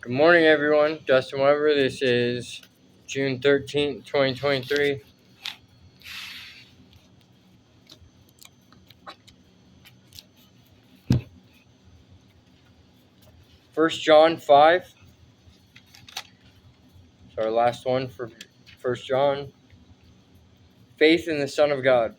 Good morning, everyone. Dustin Weber. This is June 13th, 2023. First John 5. It's our last one for First John. Faith in the Son of God.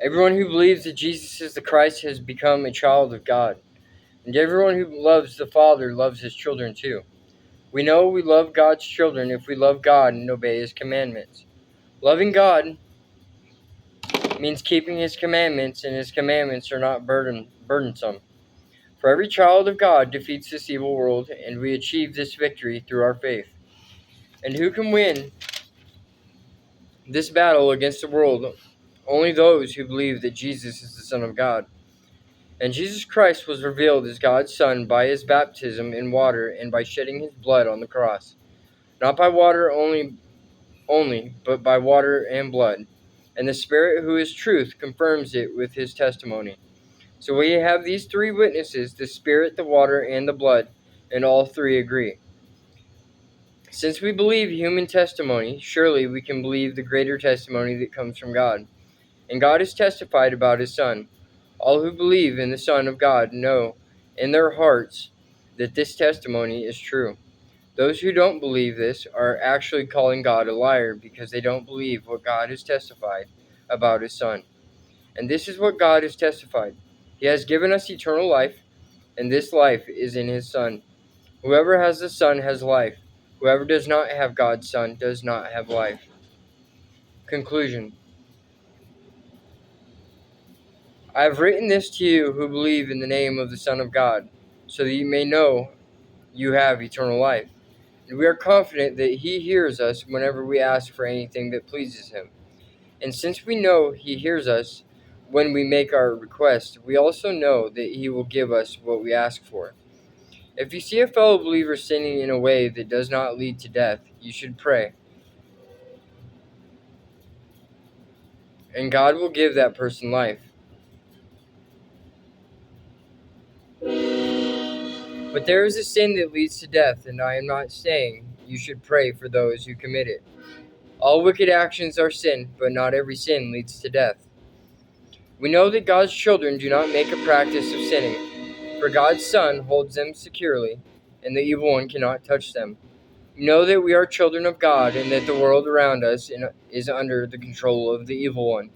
Everyone who believes that Jesus is the Christ has become a child of God. And everyone who loves the Father loves his children too. We know we love God's children if we love God and obey his commandments. Loving God means keeping his commandments, and his commandments are not burdensome. For every child of God defeats this evil world, and we achieve this victory through our faith. And who can win this battle against the world? Only those who believe that Jesus is the Son of God. And Jesus Christ was revealed as God's Son by his baptism in water and by shedding his blood on the cross. Not by water only, but by water and blood. And the Spirit, who is truth, confirms it with his testimony. So we have these three witnesses, the Spirit, the water, and the blood, and all three agree. Since we believe human testimony, surely we can believe the greater testimony that comes from God. And God has testified about his Son. All who believe in the Son of God know in their hearts that this testimony is true. Those who don't believe this are actually calling God a liar because they don't believe what God has testified about his Son. And this is what God has testified. He has given us eternal life, and this life is in his Son. Whoever has the Son has life. Whoever does not have God's Son does not have life. Conclusion. I have written this to you who believe in the name of the Son of God, so that you may know you have eternal life. And we are confident that he hears us whenever we ask for anything that pleases him. And since we know he hears us when we make our request, we also know that he will give us what we ask for. If you see a fellow believer sinning in a way that does not lead to death, you should pray. And God will give that person life. But there is a sin that leads to death, and I am not saying you should pray for those who commit it. All wicked actions are sin, but not every sin leads to death. We know that God's children do not make a practice of sinning, for God's Son holds them securely, and the evil one cannot touch them. We know that we are children of God, and that the world around us is under the control of the evil one.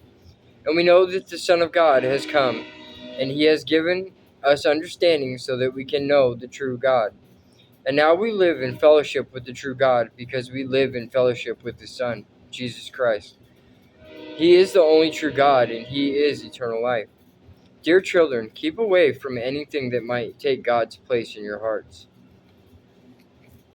And we know that the Son of God has come, and he has given us understanding so that we can know the true God. And now we live in fellowship with the true God because we live in fellowship with his Son, Jesus Christ. He is the only true God, and he is eternal life. Dear children, keep away from anything that might take God's place in your hearts.